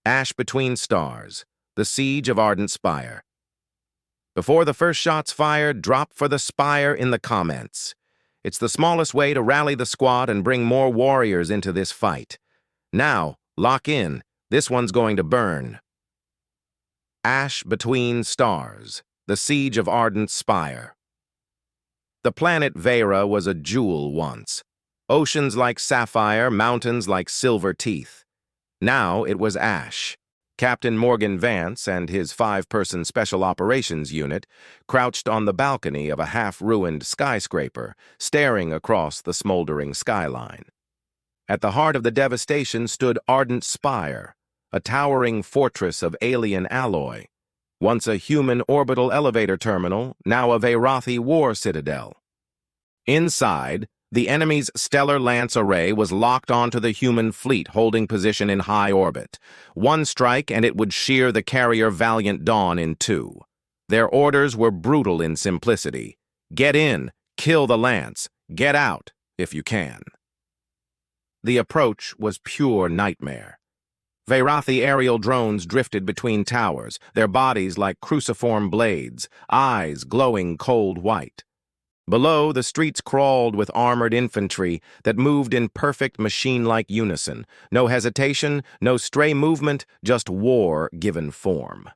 Ash between stars. The siege of ardent Spire. Before the first shot's fired, drop for the Spire in the comments. It's the smallest way to rally the squad and bring more warriors into this fight. Now, lock in. This one's going to burn. Ash between stars. The siege of ardent Spire. The planet Vera was a jewel once. Oceans like sapphire, mountains like silver teeth. Now it was ash. Captain Morgan Vance and his 5-person Special Operations Unit crouched on the balcony of a half-ruined skyscraper, staring across the smoldering skyline. At the heart of the devastation stood Ardent Spire, a towering fortress of alien alloy. Once a human orbital elevator terminal, now a Verathi war citadel. Inside, the enemy's stellar lance array was locked onto the human fleet holding position in high orbit. One strike and it would shear the carrier Valiant Dawn in two. Their orders were brutal in simplicity. Get in, kill the lance, get out, if you can. The approach was pure nightmare. Verathi aerial drones drifted between towers, their bodies like cruciform blades, eyes glowing cold white. Below, the streets crawled with armored infantry that moved in perfect machine-like unison. No hesitation, no stray movement, just war given form.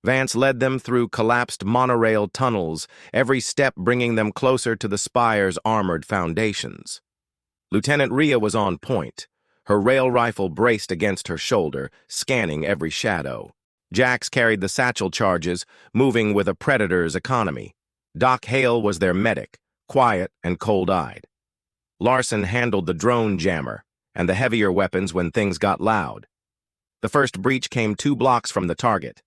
Vance led them through collapsed monorail tunnels, every step bringing them closer to the Spire's armored foundations. Lieutenant Rhea was on point, her rail rifle braced against her shoulder, scanning every shadow. Jax carried the satchel charges, moving with a predator's economy. Doc Hale was their medic, quiet and cold-eyed. Larson handled the drone jammer and the heavier weapons when things got loud. The first breach came 2 blocks from the target.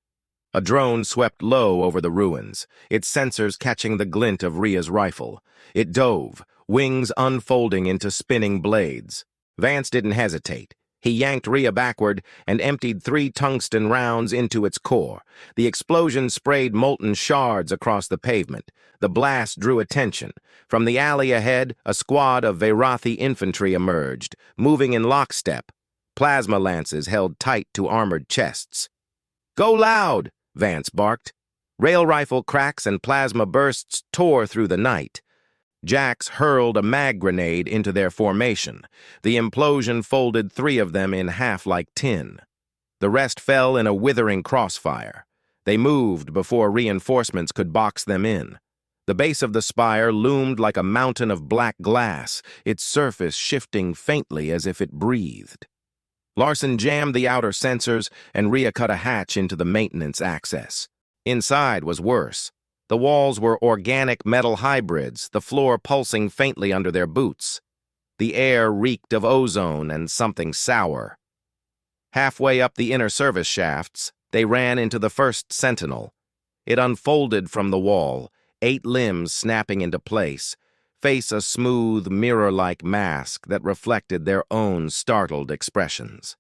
A drone swept low over the ruins, its sensors catching the glint of Rhea's rifle. It dove, wings unfolding into spinning blades. Vance didn't hesitate. He yanked Rhea backward and emptied 3 tungsten rounds into its core. The explosion sprayed molten shards across the pavement. The blast drew attention. From the alley ahead, a squad of Verathi infantry emerged, moving in lockstep. Plasma lances held tight to armored chests. "Go loud!" Vance barked. Rail rifle cracks and plasma bursts tore through the night. Jax hurled a mag grenade into their formation. The implosion folded 3 of them in half like tin. The rest fell in a withering crossfire. They moved before reinforcements could box them in. The base of the Spire loomed like a mountain of black glass, its surface shifting faintly as if it breathed. Larson jammed the outer sensors, and Rhea cut a hatch into the maintenance access. Inside was worse. The walls were organic metal hybrids, the floor pulsing faintly under their boots. The air reeked of ozone and something sour. Halfway up the inner service shafts, they ran into the first sentinel. It unfolded from the wall, 8 limbs snapping into place, face a smooth, mirror-like mask that reflected their own startled expressions.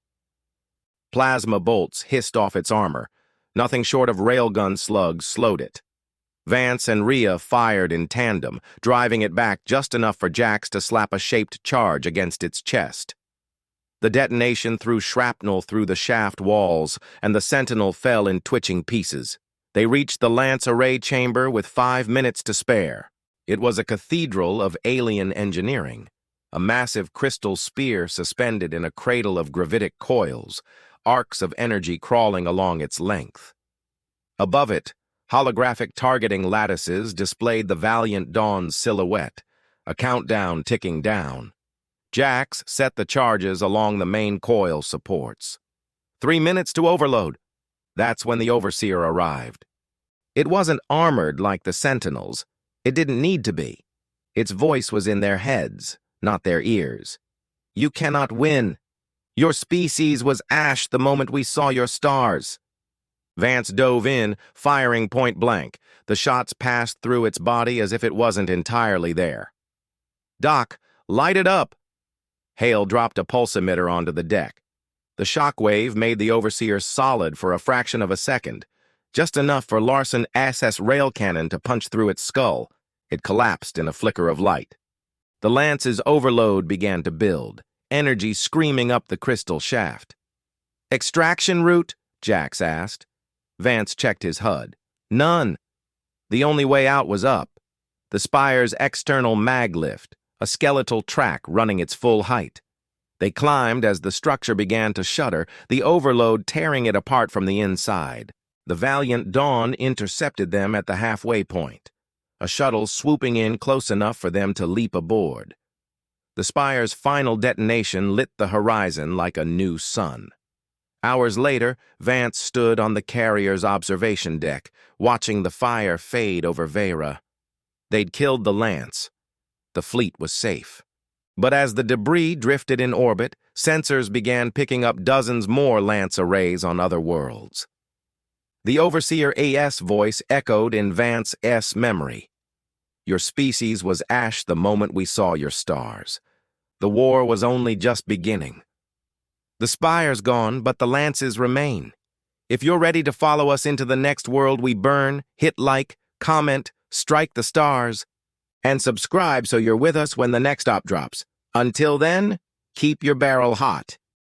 Plasma bolts hissed off its armor. Nothing short of railgun slugs slowed it. Vance and Rhea fired in tandem, driving it back just enough for Jax to slap a shaped charge against its chest. The detonation threw shrapnel through the shaft walls, and the sentinel fell in twitching pieces. They reached the lance array chamber with 5 minutes to spare. It was a cathedral of alien engineering, a massive crystal spear suspended in a cradle of gravitic coils, arcs of energy crawling along its length. Above it, holographic targeting lattices displayed the Valiant Dawn's silhouette, a countdown ticking down. Jax set the charges along the main coil supports. 3 minutes to overload. That's when the Overseer arrived. It wasn't armored like the Sentinels. It didn't need to be. Its voice was in their heads, not their ears. "You cannot win. Your species was ash the moment we saw your stars." Vance dove in, firing point blank. The shots passed through its body as if it wasn't entirely there. "Doc, light it up!" Hale dropped a pulse emitter onto the deck. The shockwave made the Overseer solid for a fraction of a second, just enough for Larson SS rail cannon to punch through its skull. It collapsed in a flicker of light. The lance's overload began to build, energy screaming up the crystal shaft. Extraction route? Jax asked. Vance checked his HUD. None. The only way out was up. The Spire's external mag lift, a skeletal track running its full height. They climbed as the structure began to shudder, the overload tearing it apart from the inside. The valiant Dawn intercepted them at the halfway point, a shuttle swooping in close enough for them to leap aboard. The Spire's final detonation lit the horizon like a new sun. Hours later, Vance stood on the carrier's observation deck, watching the fire fade over Vera. They'd killed the Lance. The fleet was safe. But as the debris drifted in orbit, sensors began picking up dozens more Lance arrays on other worlds. The Overseer AS voice echoed in Vance's memory. Your species was ash the moment we saw your stars. The war was only just beginning. The Spire's gone, but the Lances remain. If you're ready to follow us into the next world we burn, hit like, comment, strike the stars, and subscribe so you're with us when the next op drops. Until then, keep your barrel hot.